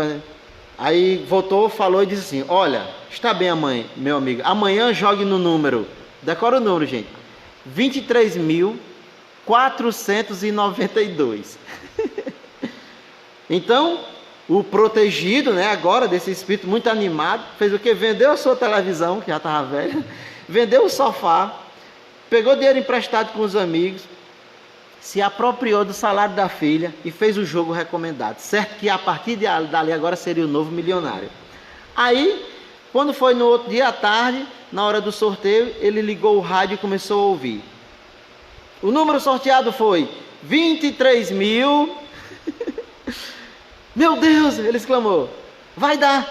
aí voltou, falou e disse assim, olha, está bem, meu amigo, amanhã jogue no número, decora o número, gente, 23.492. Então, o protegido, né, agora desse espírito muito animado, fez o que? Vendeu a sua televisão, que já estava velha, vendeu o sofá, pegou dinheiro emprestado com os amigos, se apropriou do salário da filha e fez o jogo recomendado. Certo que a partir dali agora seria o novo milionário. Aí, quando foi no outro dia à tarde, na hora do sorteio, ele ligou o rádio e começou a ouvir. O número sorteado foi 23.000... Meu Deus, ele exclamou. Vai dar.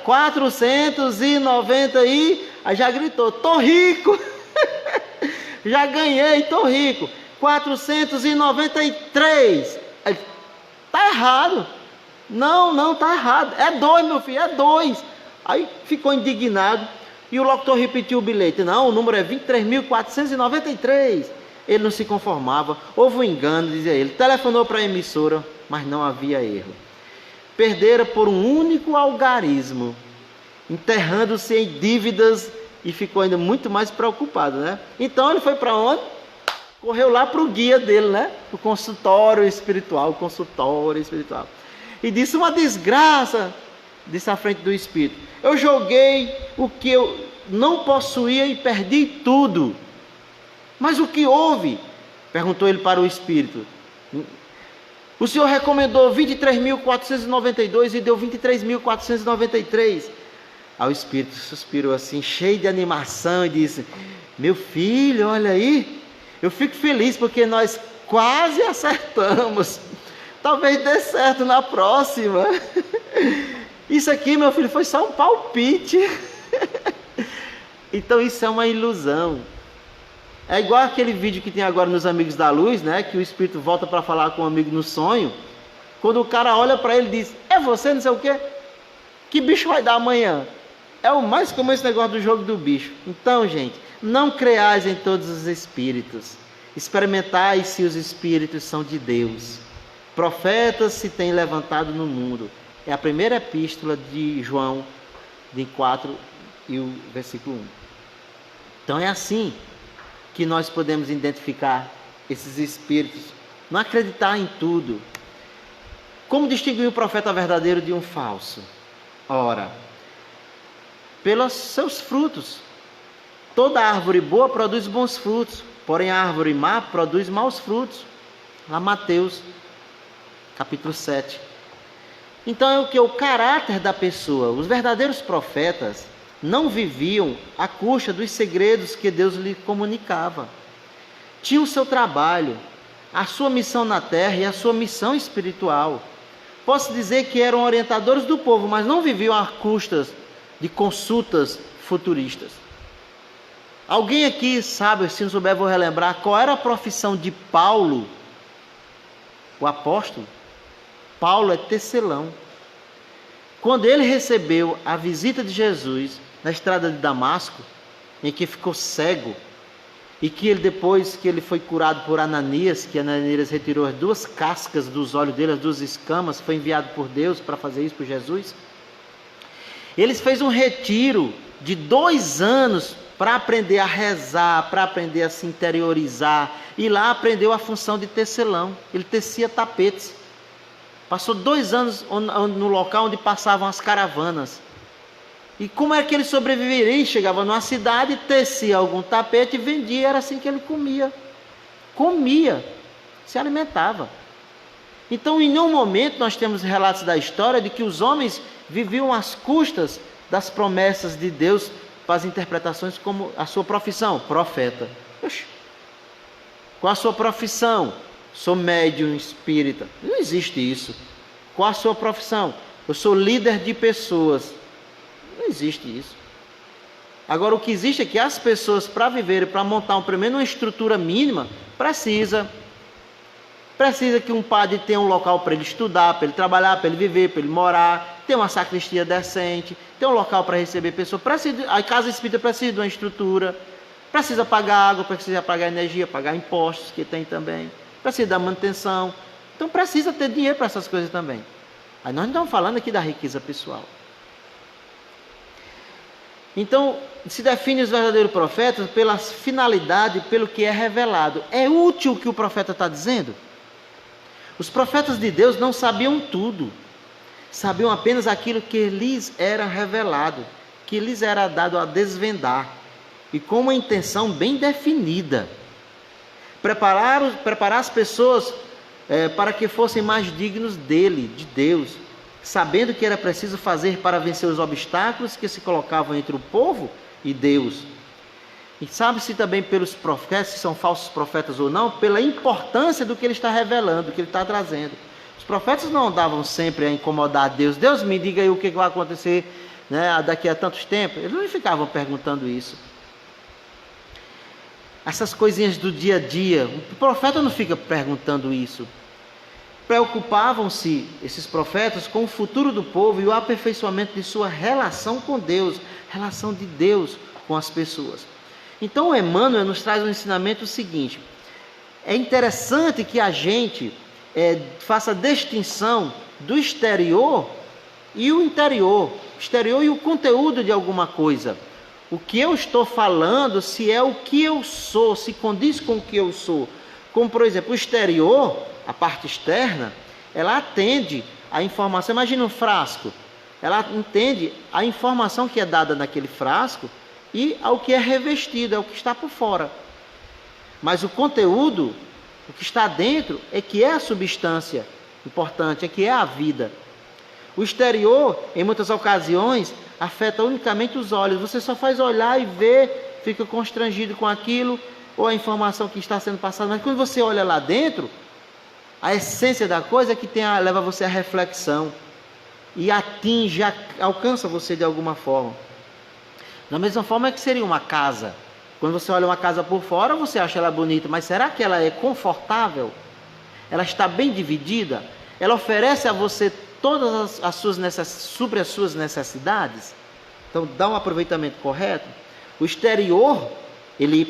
490 e... Aí já gritou, tô rico. Já ganhei, tô rico. 493. Aí, tá errado. Não, tá errado. É 2, meu filho, é 2. Aí ficou indignado e o locutor repetiu o bilhete. Não, o número é 23.493. Ele não se conformava. Houve um engano, dizia ele. Telefonou para a emissora, mas não havia erro. Perdera por um único algarismo, enterrando-se em dívidas e ficou ainda muito mais preocupado, né? Então ele foi para onde? Correu lá para o guia dele, né? O consultório espiritual. E disse: uma desgraça, disse à frente do Espírito. Eu joguei o que eu não possuía e perdi tudo. Mas o que houve? Perguntou ele para o Espírito. O Senhor recomendou 23.492 e deu 23.493. Aí o Espírito suspirou assim, cheio de animação, e disse: meu filho, olha aí, eu fico feliz porque nós quase acertamos. Talvez dê certo na próxima. Isso aqui, meu filho, foi só um palpite. Então isso é uma ilusão. É igual aquele vídeo que tem agora nos Amigos da Luz, né? Que o Espírito volta para falar com um amigo no sonho. Quando o cara olha para ele e diz: é você, não sei o quê? Que bicho vai dar amanhã? É o mais comum esse negócio do jogo do bicho. Então, gente, não creais em todos os espíritos. Experimentai se os espíritos são de Deus. Profetas se têm levantado no mundo. É a primeira epístola de João, de 4 e o versículo 1. Então é assim que nós podemos identificar esses espíritos. Não acreditar em tudo. Como distinguir o profeta verdadeiro de um falso? Ora, pelos seus frutos. Toda árvore boa produz bons frutos, porém a árvore má produz maus frutos. Lá Mateus, capítulo 7. Então é o que? O caráter da pessoa. Os verdadeiros profetas não viviam à custa dos segredos que Deus lhe comunicava. Tinham o seu trabalho, a sua missão na terra e a sua missão espiritual. Posso dizer que eram orientadores do povo, mas não viviam à custas de consultas futuristas. Alguém aqui sabe, se não souber, vou relembrar, qual era a profissão de Paulo, o apóstolo? Paulo é tecelão. Quando ele recebeu a visita de Jesus na estrada de Damasco, em que ficou cego, e que ele, depois que ele foi curado por Ananias, que Ananias retirou as 2 cascas dos olhos dele, as 2 escamas, foi enviado por Deus para fazer isso por Jesus. Ele fez um retiro de 2 anos para aprender a rezar, para aprender a se interiorizar, e lá aprendeu a função de tecelão. Ele tecia tapetes. Passou 2 anos no local onde passavam as caravanas. E como é que ele sobreviveria? Ele chegava numa cidade, tecia algum tapete e vendia. Era assim que ele comia. Se alimentava. Então, em nenhum momento nós temos relatos da história de que os homens viviam às custas das promessas de Deus para as interpretações, como a sua profissão, profeta. Oxe. Qual a sua profissão? Sou médium espírita. Não existe isso. Qual a sua profissão? Eu sou líder de pessoas. Não existe isso. Agora, o que existe é que as pessoas, para viverem, para montar primeiro uma estrutura mínima, precisa que um padre tenha um local para ele estudar, para ele trabalhar, para ele viver, para ele morar, ter uma sacristia decente, ter um local para receber pessoas. A casa espírita precisa de uma estrutura, precisa pagar água, precisa pagar energia, pagar impostos, que tem também, precisa da manutenção. Então precisa ter dinheiro para essas coisas também. Aí nós não estamos falando aqui da riqueza pessoal. Então, se define os verdadeiros profetas pela finalidade, pelo que é revelado. É útil o que o profeta está dizendo? Os profetas de Deus não sabiam tudo. Sabiam apenas aquilo que lhes era revelado, que lhes era dado a desvendar. E com uma intenção bem definida. Preparar as pessoas para que fossem mais dignos dele, de Deus, sabendo que era preciso fazer para vencer os obstáculos que se colocavam entre o povo e Deus. E sabe-se também pelos profetas, se são falsos profetas ou não, pela importância do que ele está revelando, do que ele está trazendo. Os profetas não andavam sempre a incomodar Deus. Deus, me diga aí o que vai acontecer, né, daqui a tantos tempos. Eles não ficavam perguntando isso. Essas coisinhas do dia a dia, o profeta não fica perguntando isso. Preocupavam-se, esses profetas, com o futuro do povo e o aperfeiçoamento de sua relação com Deus, relação de Deus com as pessoas. Então, Emmanuel nos traz um ensinamento seguinte: é interessante que a gente faça a distinção do exterior e o interior, o exterior e o conteúdo de alguma coisa. O que eu estou falando, se é o que eu sou, se condiz com o que eu sou. Como, por exemplo, o exterior, a parte externa, ela atende a informação. Imagina um frasco. Ela entende a informação que é dada naquele frasco e ao que é revestido, é o que está por fora. Mas o conteúdo, o que está dentro, é que é a substância importante, é que é a vida. O exterior, em muitas ocasiões, afeta unicamente os olhos. Você só faz olhar e ver, fica constrangido com aquilo, ou a informação que está sendo passada. Mas quando você olha lá dentro, a essência da coisa é que leva você à reflexão e atinge, alcança você de alguma forma. Da mesma forma é que seria uma casa. Quando você olha uma casa por fora, você acha ela bonita, mas será que ela é confortável? Ela está bem dividida? Ela oferece a você todas as suas sobre as suas necessidades? Então, dá um aproveitamento correto. O exterior, ele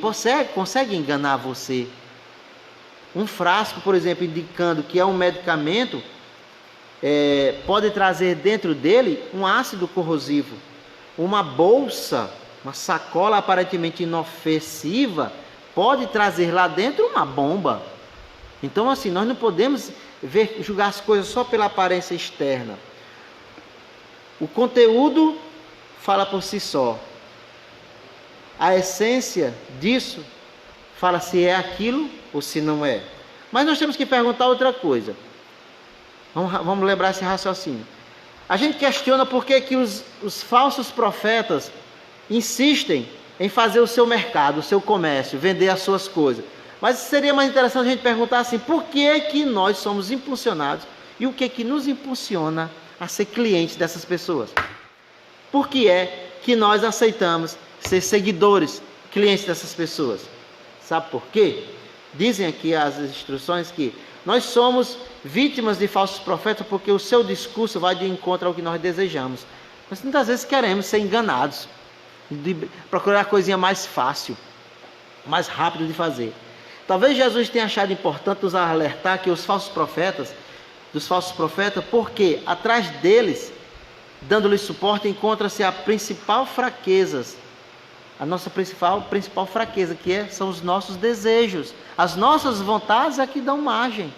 consegue enganar você. Um frasco, por exemplo, indicando que é um medicamento, pode trazer dentro dele um ácido corrosivo. Uma bolsa, uma sacola aparentemente inofensiva, pode trazer lá dentro uma bomba. Então, assim, nós não podemos julgar as coisas só pela aparência externa. O conteúdo fala por si só. A essência disso fala se é aquilo ou se não é. Mas nós temos que perguntar outra coisa. Vamos lembrar esse raciocínio. A gente questiona por que os falsos profetas insistem em fazer o seu mercado, o seu comércio, vender as suas coisas. Mas seria mais interessante a gente perguntar assim: por que é que nós somos impulsionados e o que é que nos impulsiona a ser clientes dessas pessoas? Por que é que nós aceitamos ser seguidores, clientes dessas pessoas? Sabe por quê? Dizem aqui as instruções que nós somos vítimas de falsos profetas porque o seu discurso vai de encontro ao que nós desejamos. Nós muitas vezes queremos ser enganados, de procurar a coisinha mais fácil, mais rápido de fazer. Talvez Jesus tenha achado importante nos alertar que dos falsos profetas, porque atrás deles, dando-lhes suporte, encontra-se a principal fraqueza, a nossa principal fraqueza, que são os nossos desejos. As nossas vontades é que dão margem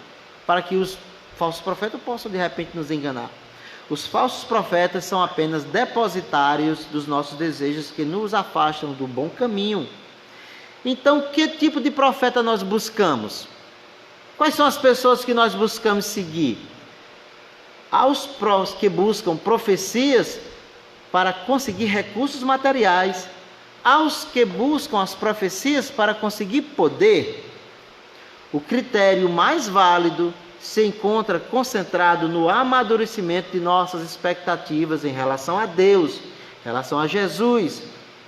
para que os falsos profetas possam de repente nos enganar. Os falsos profetas são apenas depositários dos nossos desejos que nos afastam do bom caminho. Então, que tipo de profeta nós buscamos? Quais são as pessoas que nós buscamos seguir? Aos que buscam profecias para conseguir recursos materiais, aos que buscam as profecias para conseguir poder. O critério mais válido se encontra concentrado no amadurecimento de nossas expectativas em relação a Deus, em relação a Jesus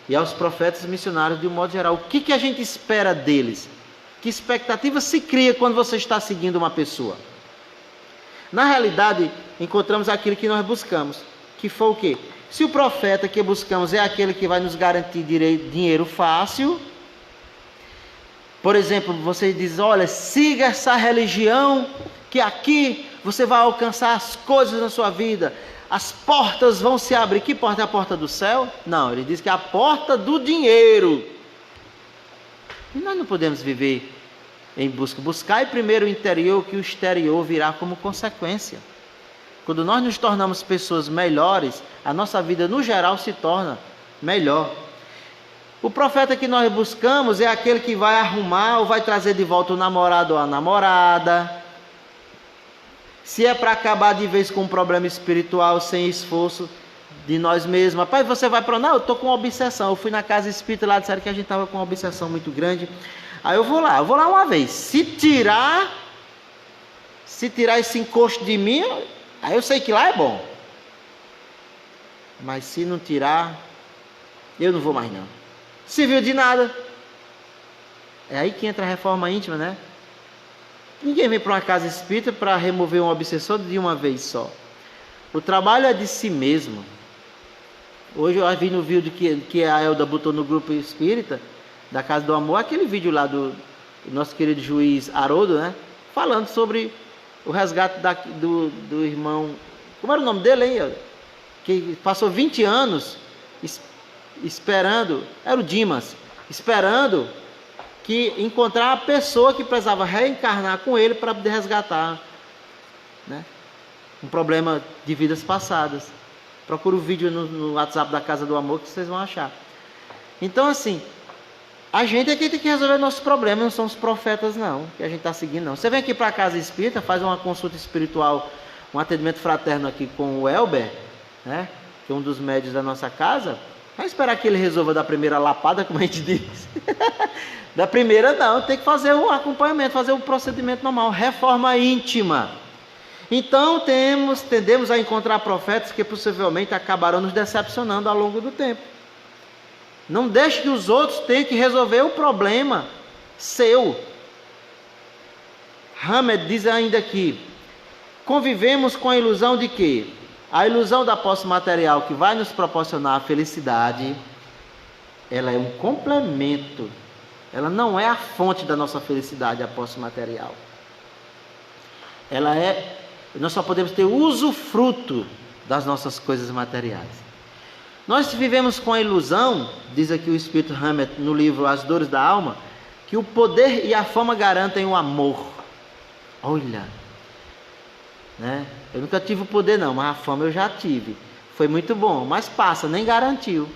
e aos profetas missionários de um modo geral. O que a gente espera deles? Que expectativa se cria quando você está seguindo uma pessoa? Na realidade, encontramos aquilo que nós buscamos, que foi o quê? Se o profeta que buscamos é aquele que vai nos garantir dinheiro fácil, por exemplo, você diz: olha, siga essa religião, que aqui você vai alcançar as coisas na sua vida, as portas vão se abrir. Que porta é a porta do céu? Não, ele diz que é a porta do dinheiro. E nós não podemos viver em buscar primeiro o interior, que o exterior virá como consequência. Quando nós nos tornamos pessoas melhores, a nossa vida no geral se torna melhor. O profeta que nós buscamos é aquele que vai arrumar ou vai trazer de volta o namorado ou a namorada. Se é para acabar de vez com um problema espiritual sem esforço de nós mesmos. Rapaz, você vai para... Não, eu estou com uma obsessão. Eu fui na casa espírita lá, disseram que a gente estava com uma obsessão muito grande. Aí eu vou lá uma vez. Se Se tirar esse encosto de mim, aí eu sei que lá é bom. Mas se não tirar, eu não vou mais não. Serviu de nada. É aí que entra a reforma íntima, né? Ninguém vem para uma casa espírita para remover um obsessor de uma vez só. O trabalho é de si mesmo. Hoje eu vi no vídeo que a Elda botou no grupo espírita, da Casa do Amor, aquele vídeo lá do nosso querido juiz Haroldo, né? Falando sobre o resgate do irmão... Como era o nome dele, hein, Elda? Que passou 20 anos esperando... Era o Dimas. Esperando que encontrar a pessoa que precisava reencarnar com ele para poder resgatar, né? Um problema de vidas passadas. Procura o vídeo no WhatsApp da Casa do Amor que vocês vão achar. Então, assim, a gente é quem tem que resolver nossos problemas, não são os profetas, não, que a gente está seguindo, não. Você vem aqui para a Casa Espírita, faz uma consulta espiritual, um atendimento fraterno aqui com o Elber, né, que é um dos médios da nossa casa, vai esperar que ele resolva da primeira lapada, como a gente diz. Da primeira, não, tem que fazer o acompanhamento, fazer o procedimento normal, reforma íntima. Então tendemos a encontrar profetas que possivelmente acabarão nos decepcionando ao longo do tempo. Não deixe que os outros tenham que resolver o problema seu. Hamed diz ainda aqui: convivemos com a ilusão de que a ilusão da posse material que vai nos proporcionar a felicidade, ela é um complemento. Ela não é a fonte da nossa felicidade, a posse material. Nós só podemos ter usufruto das nossas coisas materiais. Nós vivemos com a ilusão, diz aqui o Espírito Hammett no livro As Dores da Alma, que o poder e a fama garantem o amor. Olha, né? Eu nunca tive o poder não, mas a fama eu já tive. Foi muito bom, mas passa, nem garantiu.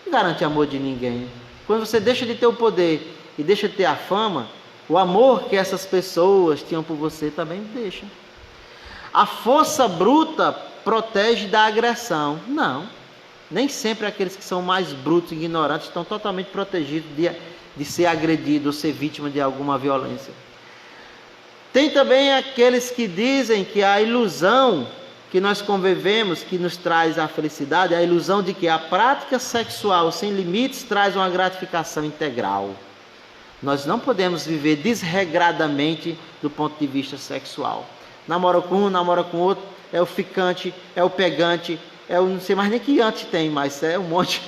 Não garante amor de ninguém. Quando você deixa de ter o poder e deixa de ter a fama, o amor que essas pessoas tinham por você também deixa. A força bruta protege da agressão. Não. Nem sempre aqueles que são mais brutos e ignorantes estão totalmente protegidos de ser agredido ou ser vítima de alguma violência. Tem também aqueles que dizem que a ilusão que nós convivemos, que nos traz a felicidade, é a ilusão de que a prática sexual sem limites traz uma gratificação integral. Nós não podemos viver desregradamente do ponto de vista sexual. Namora com um, namora com outro, é o ficante, é o pegante, é o não sei mais nem que antes tem, mas é um monte.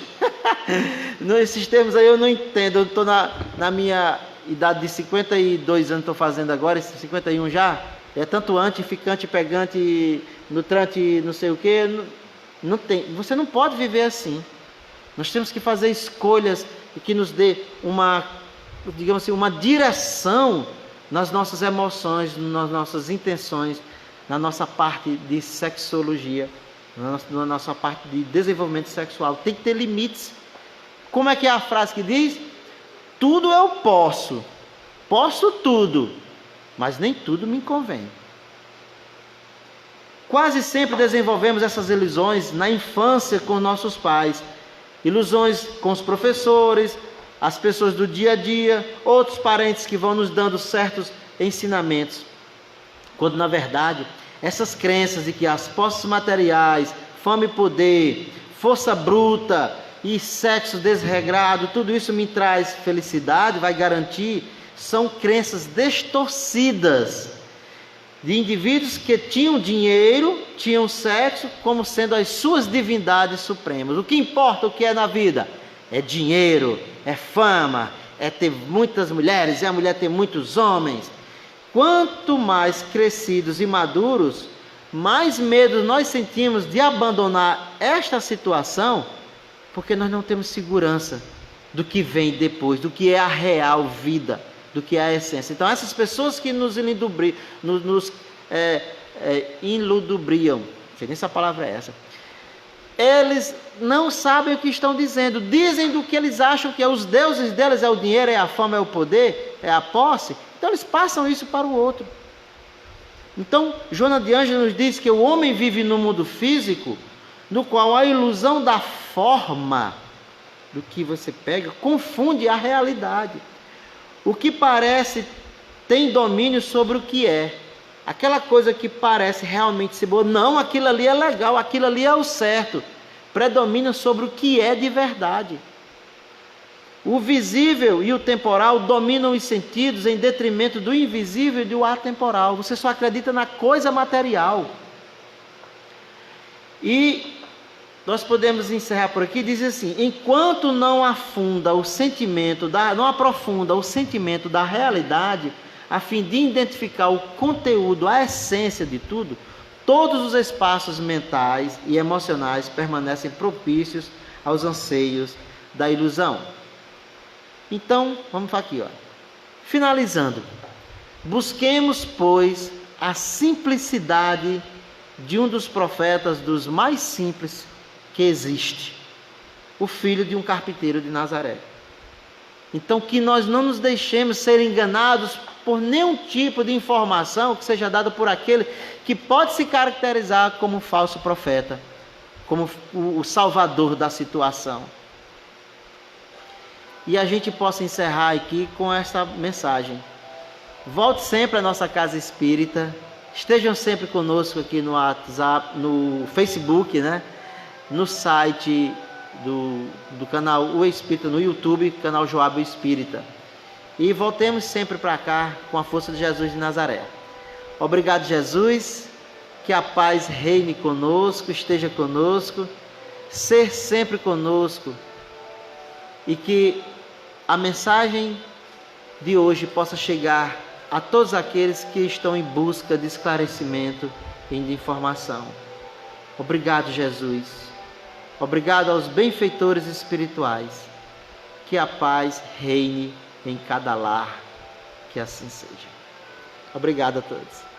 Nesses termos aí eu não entendo, eu estou na minha idade de 52 anos, estou fazendo agora, 51 já, é tanto anti, ficante, pegante, nutrante, não sei o que, não tem. Você não pode viver assim. Nós temos que fazer escolhas que nos dê uma, digamos assim, uma direção nas nossas emoções, nas nossas intenções, na nossa parte de sexologia, na nossa parte de desenvolvimento sexual. Tem que ter limites. Como é que é a frase que diz? Tudo eu posso tudo, mas nem tudo me convém. Quase sempre desenvolvemos essas ilusões na infância com nossos pais, ilusões com os professores, as pessoas do dia a dia, outros parentes que vão nos dando certos ensinamentos. Quando na verdade, essas crenças de que as posses materiais, fama e poder, força bruta e sexo desregrado, tudo isso me traz felicidade, vai garantir, são crenças distorcidas de indivíduos que tinham dinheiro, tinham sexo como sendo as suas divindades supremas. O que importa, o que é na vida? É dinheiro, é fama, é ter muitas mulheres, é a mulher ter muitos homens. Quanto mais crescidos e maduros, mais medo nós sentimos de abandonar esta situação, porque nós não temos segurança do que vem depois, do que é a real vida, do que é a essência. Então essas pessoas que nos iludubriam, não sei nem se a palavra é essa, eles não sabem o que estão dizendo, dizem do que eles acham que é os deuses deles, é o dinheiro, é a fama, é o poder, é a posse, então eles passam isso para o outro. Então Joana de Ângeles nos diz que o homem vive no mundo físico, no qual a ilusão da forma do que você pega confunde a realidade. O que parece tem domínio sobre o que é. aquela coisa que parece realmente ser boa, não, aquilo ali é legal, aquilo ali é o certo, predomina sobre o que é de verdade. O visível e o temporal dominam os sentidos em detrimento do invisível e do atemporal. Você só acredita na coisa material. E nós podemos encerrar por aqui, diz assim: enquanto não aprofunda o sentimento da realidade, a fim de identificar o conteúdo, a essência de tudo, todos os espaços mentais e emocionais permanecem propícios aos anseios da ilusão. Então, vamos aqui, finalizando. Busquemos, pois, a simplicidade de um dos profetas dos mais simples que existe, o filho de um carpinteiro de Nazaré. Então, que nós não nos deixemos ser enganados por nenhum tipo de informação que seja dada por aquele que pode se caracterizar como um falso profeta, como o salvador da situação. E a gente possa encerrar aqui com essa mensagem. Volte sempre à nossa casa espírita. Estejam sempre conosco aqui no WhatsApp, no Facebook, no site do canal O Espírita, no YouTube, canal Joab o Espírita. E voltemos sempre para cá com a força de Jesus de Nazaré. Obrigado, Jesus. Que a paz reine conosco, esteja conosco, ser sempre conosco. E que a mensagem de hoje possa chegar a todos aqueles que estão em busca de esclarecimento e de informação. Obrigado, Jesus. Obrigado aos benfeitores espirituais. Que a paz reine em cada lar. Que assim seja. Obrigado a todos.